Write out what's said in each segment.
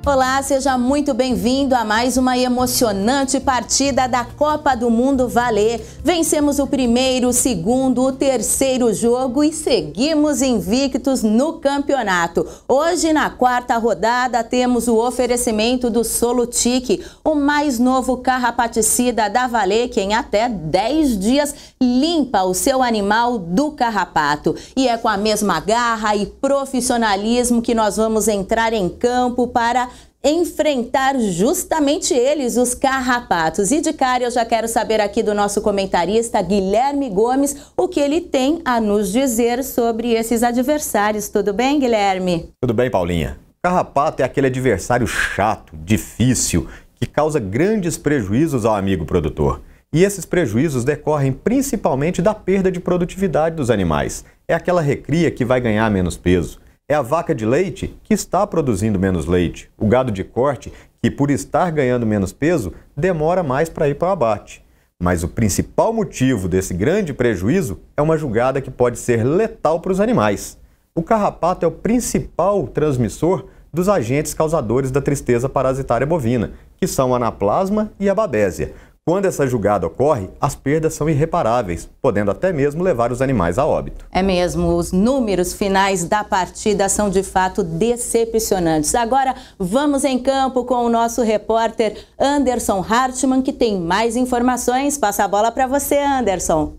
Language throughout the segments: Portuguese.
Olá, seja muito bem-vindo a mais uma emocionante partida da Copa do Mundo Valer. Vencemos o primeiro, o segundo, o terceiro jogo e seguimos invictos no campeonato. Hoje, na quarta rodada, temos o oferecimento do Solutic, o mais novo carrapaticida da Valer, que em até 10 dias limpa o seu animal do carrapato. E é com a mesma garra e profissionalismo que nós vamos entrar em campo para enfrentar justamente eles, os carrapatos. E de cara eu já quero saber aqui do nosso comentarista Guilherme Gomes o que ele tem a nos dizer sobre esses adversários. Tudo bem, Guilherme? Tudo bem, Paulinha. O carrapato é aquele adversário chato, difícil, que causa grandes prejuízos ao amigo produtor. E esses prejuízos decorrem principalmente da perda de produtividade dos animais. É aquela recria que vai ganhar menos peso. É a vaca de leite que está produzindo menos leite. O gado de corte que, por estar ganhando menos peso, demora mais para ir para o abate. Mas o principal motivo desse grande prejuízo é uma jugada que pode ser letal para os animais. O carrapato é o principal transmissor dos agentes causadores da tristeza parasitária bovina, que são a anaplasma e a babésia. Quando essa jugada ocorre, as perdas são irreparáveis, podendo até mesmo levar os animais a óbito. É mesmo, os números finais da partida são de fato decepcionantes. Agora vamos em campo com o nosso repórter Anderson Hartmann, que tem mais informações. Passa a bola para você, Anderson.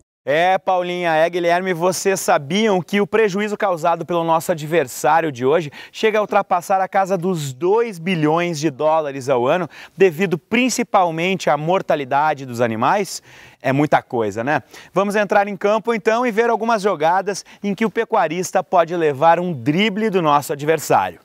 Paulinha, Guilherme, vocês sabiam que o prejuízo causado pelo nosso adversário de hoje chega a ultrapassar a casa dos 2 bilhões de dólares ao ano, devido principalmente à mortalidade dos animais? É muita coisa, né? Vamos entrar em campo então e ver algumas jogadas em que o pecuarista pode levar um drible do nosso adversário.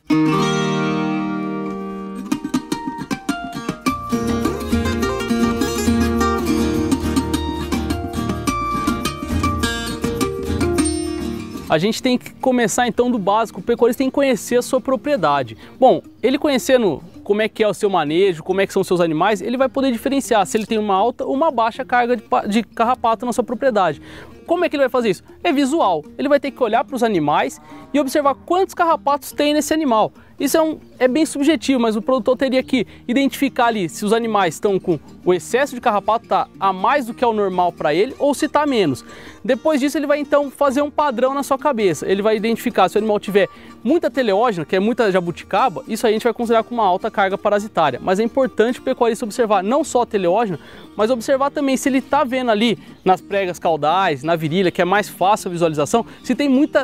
A gente tem que começar então do básico, o pecuarista tem que conhecer a sua propriedade. Bom, ele conhecendo como é que é o seu manejo, como é que são os seus animais, ele vai poder diferenciar se ele tem uma alta ou uma baixa carga de carrapato na sua propriedade. Como é que ele vai fazer isso? É visual. Ele vai ter que olhar para os animais e observar quantos carrapatos tem nesse animal. Isso é bem subjetivo, mas o produtor teria que identificar ali se os animais estão com o excesso de carrapato está a mais do que é o normal para ele ou se está menos. Depois disso ele vai então fazer um padrão na sua cabeça. Ele vai identificar se o animal tiver muita teleógena, que é muita jabuticaba, isso aí a gente vai considerar como uma alta carga parasitária. Mas é importante o pecuarista observar não só a teleógena, mas observar também se ele está vendo ali nas pregas caudais, na virilha, que é mais fácil a visualização, se tem muito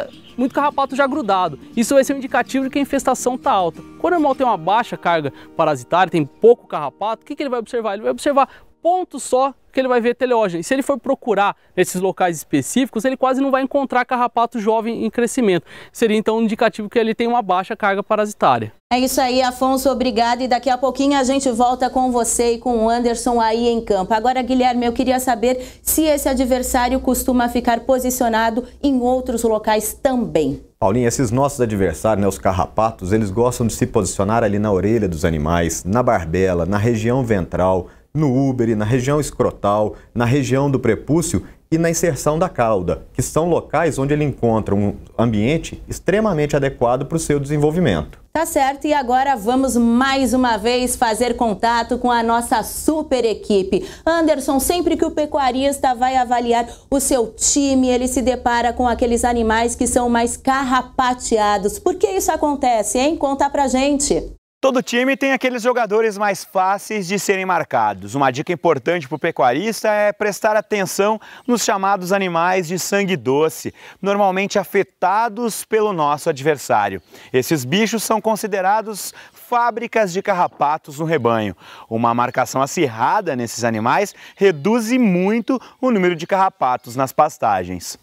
carrapato já grudado. Isso vai ser um indicativo de que a infestação está alta. Quando o animal tem uma baixa carga parasitária, tem pouco carrapato, o que ele vai observar? Ele vai observar pontos só que ele vai ver teleógena. E se ele for procurar nesses locais específicos, ele quase não vai encontrar carrapato jovem em crescimento. Seria então um indicativo que ele tem uma baixa carga parasitária. É isso aí, Afonso, obrigado. E daqui a pouquinho a gente volta com você e com o Anderson aí em campo. Agora, Guilherme, eu queria saber se esse adversário costuma ficar posicionado em outros locais também. Paulinha, esses nossos adversários, os carrapatos, eles gostam de se posicionar ali na orelha dos animais, na barbela, na região ventral, no úbere, na região escrotal, na região do prepúcio e na inserção da cauda, que são locais onde ele encontra um ambiente extremamente adequado para o seu desenvolvimento. Tá certo, e agora vamos mais uma vez fazer contato com a nossa super equipe. Anderson, sempre que o pecuarista vai avaliar o seu time, ele se depara com aqueles animais que são mais carrapateados. Por que isso acontece, hein? Conta pra gente. Todo time tem aqueles jogadores mais fáceis de serem marcados. Uma dica importante para o pecuarista é prestar atenção nos chamados animais de sangue doce, normalmente afetados pelo nosso adversário. Esses bichos são considerados fábricas de carrapatos no rebanho. Uma marcação acirrada nesses animais reduz muito o número de carrapatos nas pastagens.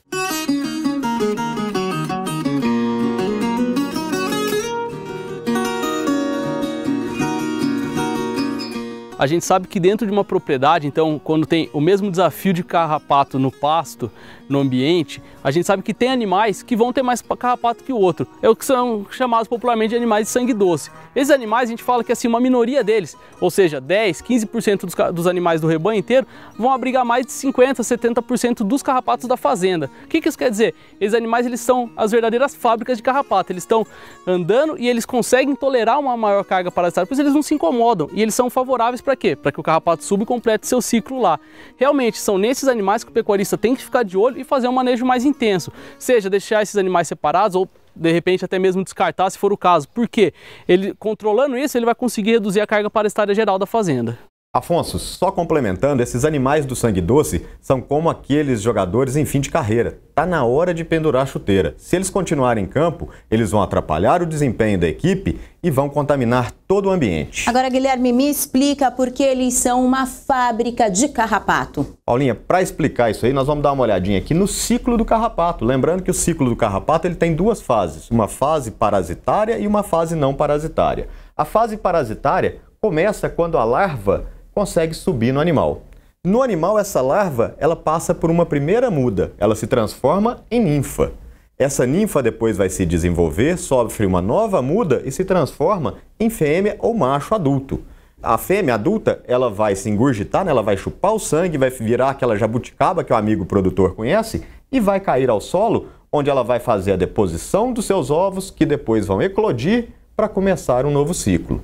A gente sabe que dentro de uma propriedade, então, quando tem o mesmo desafio de carrapato no pasto, no ambiente, A gente sabe que tem animais que vão ter mais carrapato que o outro. É o que são chamados popularmente de animais de sangue doce. Esses animais, a gente fala que assim, uma minoria deles, ou seja, 10, 15% dos animais do rebanho inteiro, vão abrigar mais de 50, 70% dos carrapatos da fazenda. O que isso quer dizer? Esses animais, eles são as verdadeiras fábricas de carrapato. Eles estão andando e eles conseguem tolerar uma maior carga parasitária, pois eles não se incomodam. E eles são favoráveis para quê? Para que o carrapato suba e complete seu ciclo lá. Realmente, são nesses animais que o pecuarista tem que ficar de olho e fazer um manejo mais intenso. Seja deixar esses animais separados ou de repente até mesmo descartar se for o caso. Por quê? Ele, controlando isso, ele vai conseguir reduzir a carga parasitária geral da fazenda. Afonso, só complementando, esses animais do sangue doce são como aqueles jogadores em fim de carreira. Tá na hora de pendurar a chuteira. Se eles continuarem em campo, eles vão atrapalhar o desempenho da equipe e vão contaminar todo o ambiente. Agora, Guilherme, me explica por que eles são uma fábrica de carrapato. Paulinha, para explicar isso aí, nós vamos dar uma olhadinha aqui no ciclo do carrapato. Lembrando que o ciclo do carrapato ele tem duas fases, uma fase parasitária e uma fase não parasitária. A fase parasitária começa quando a larva consegue subir no animal. No animal, essa larva, ela passa por uma primeira muda, ela se transforma em ninfa. Essa ninfa depois vai se desenvolver, sofre uma nova muda e se transforma em fêmea ou macho adulto. A fêmea adulta, ela vai se engurgitar, né? Ela vai chupar o sangue, vai virar aquela jabuticaba que o amigo produtor conhece e vai cair ao solo, onde ela vai fazer a deposição dos seus ovos, que depois vão eclodir para começar um novo ciclo.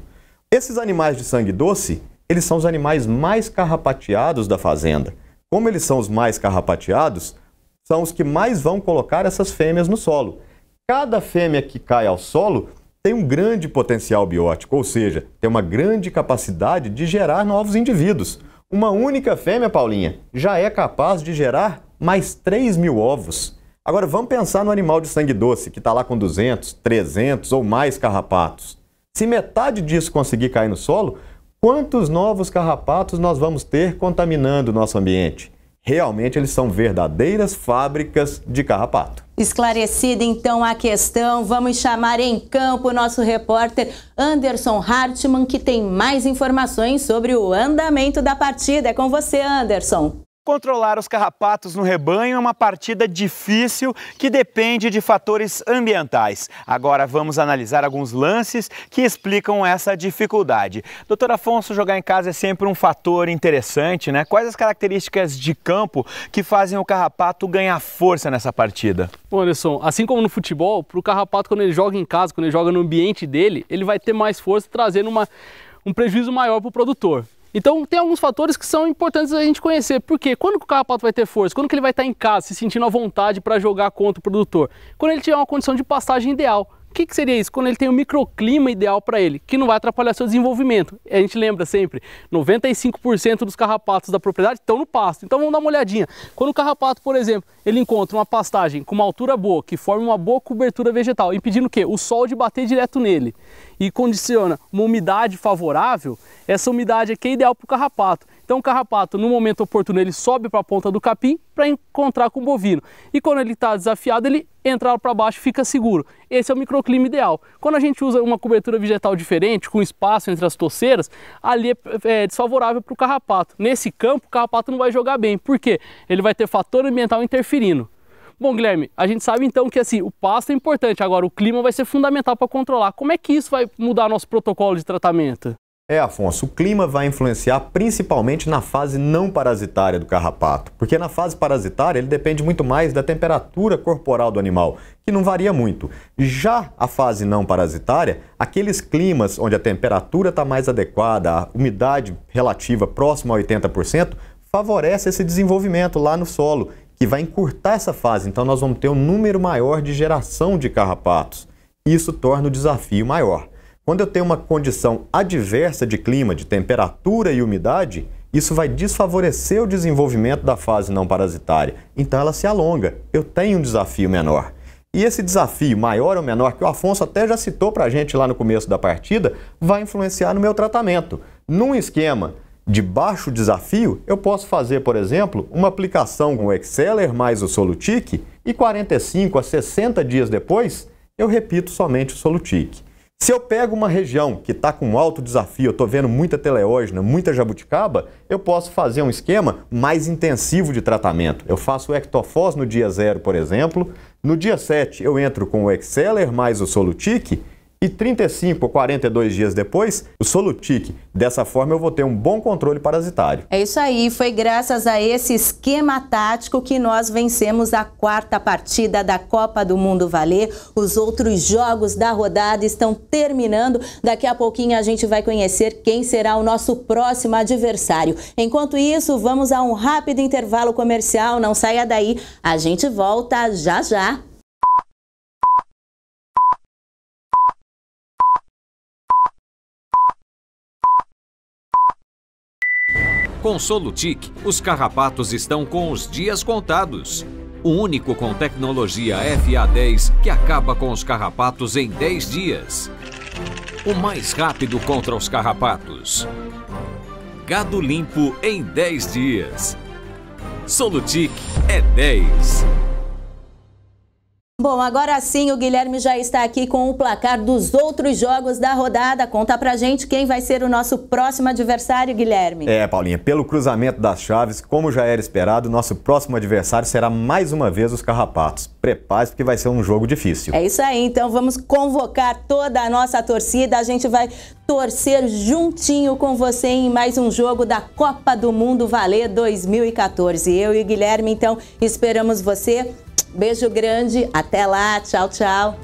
Esses animais de sangue doce, eles são os animais mais carrapateados da fazenda. Como eles são os mais carrapateados, são os que mais vão colocar essas fêmeas no solo. Cada fêmea que cai ao solo tem um grande potencial biótico, ou seja, tem uma grande capacidade de gerar novos indivíduos. Uma única fêmea, Paulinha, já é capaz de gerar mais 3.000 ovos. Agora vamos pensar no animal de sangue doce, que está lá com 200, 300 ou mais carrapatos. Se metade disso conseguir cair no solo, quantos novos carrapatos nós vamos ter contaminando o nosso ambiente? Realmente eles são verdadeiras fábricas de carrapato. Esclarecida então a questão, vamos chamar em campo o nosso repórter Anderson Hartmann, que tem mais informações sobre o andamento da partida. É com você, Anderson. Controlar os carrapatos no rebanho é uma partida difícil que depende de fatores ambientais. Agora vamos analisar alguns lances que explicam essa dificuldade. Doutor Afonso, jogar em casa é sempre um fator interessante, né? Quais as características de campo que fazem o carrapato ganhar força nessa partida? Bom, Anderson, assim como no futebol, para o carrapato, quando ele joga em casa, quando ele joga no ambiente dele, ele vai ter mais força, trazendo um prejuízo maior para o produtor. Então tem alguns fatores que são importantes a gente conhecer. Porque quando o carrapato vai ter força? Quando que ele vai estar em casa, se sentindo à vontade para jogar contra o produtor? Quando ele tiver uma condição de pastagem ideal. O que seria isso? Quando ele tem um microclima ideal para ele, que não vai atrapalhar seu desenvolvimento. A gente lembra sempre, 95% dos carrapatos da propriedade estão no pasto. Então vamos dar uma olhadinha. Quando o carrapato, por exemplo, ele encontra uma pastagem com uma altura boa, que forma uma boa cobertura vegetal, impedindo o quê? O sol de bater direto nele. E condiciona uma umidade favorável, essa umidade aqui é ideal para o carrapato. Então o carrapato, no momento oportuno, ele sobe para a ponta do capim para encontrar com o bovino. E quando ele está desafiado, ele entra para baixo e fica seguro. Esse é o microclima ideal. Quando a gente usa uma cobertura vegetal diferente, com espaço entre as toceiras, ali é desfavorável para o carrapato. Nesse campo, o carrapato não vai jogar bem. Por quê? Ele vai ter fator ambiental interferindo. Bom, Guilherme, a gente sabe então que assim, o pasto é importante, agora o clima vai ser fundamental para controlar. Como é que isso vai mudar nosso protocolo de tratamento? Afonso, o clima vai influenciar principalmente na fase não parasitária do carrapato, porque na fase parasitária ele depende muito mais da temperatura corporal do animal, que não varia muito. Já a fase não parasitária, aqueles climas onde a temperatura está mais adequada, a umidade relativa próxima a 80%, favorece esse desenvolvimento lá no solo, que vai encurtar essa fase. Então nós vamos ter um número maior de geração de carrapatos. Isso torna o desafio maior. Quando eu tenho uma condição adversa de clima, de temperatura e umidade, isso vai desfavorecer o desenvolvimento da fase não parasitária. Então ela se alonga, eu tenho um desafio menor. E esse desafio, maior ou menor, que o Afonso até já citou para a gente lá no começo da partida, vai influenciar no meu tratamento. Num esquema de baixo desafio, eu posso fazer, por exemplo, uma aplicação com o Exceller mais o Solutic e 45 a 60 dias depois, eu repito somente o Solutic. Se eu pego uma região que está com alto desafio, eu estou vendo muita teleógena, muita jabuticaba, eu posso fazer um esquema mais intensivo de tratamento. Eu faço o Ectofos no dia 0, por exemplo. No dia 7, eu entro com o Exceller mais o Solutic. E 35 ou 42 dias depois, o Solutic. Dessa forma, eu vou ter um bom controle parasitário. É isso aí, foi graças a esse esquema tático que nós vencemos a 4ª partida da Copa do Mundo Valer. Os outros jogos da rodada estão terminando. Daqui a pouquinho a gente vai conhecer quem será o nosso próximo adversário. Enquanto isso, vamos a um rápido intervalo comercial. Não saia daí, a gente volta já já. Com Solutic, os carrapatos estão com os dias contados. O único com tecnologia FA10 que acaba com os carrapatos em 10 dias. O mais rápido contra os carrapatos. Gado limpo em 10 dias. Solutic é 10. Bom, agora sim o Guilherme já está aqui com o placar dos outros jogos da rodada. Conta pra gente quem vai ser o nosso próximo adversário, Guilherme. Paulinha, pelo cruzamento das chaves, como já era esperado, nosso próximo adversário será mais uma vez os carrapatos. Prepare-se porque vai ser um jogo difícil. É isso aí, então vamos convocar toda a nossa torcida. A gente vai torcer juntinho com você em mais um jogo da Copa do Mundo Valer 2014. Eu e o Guilherme, então, esperamos você. Beijo grande, até lá, tchau, tchau.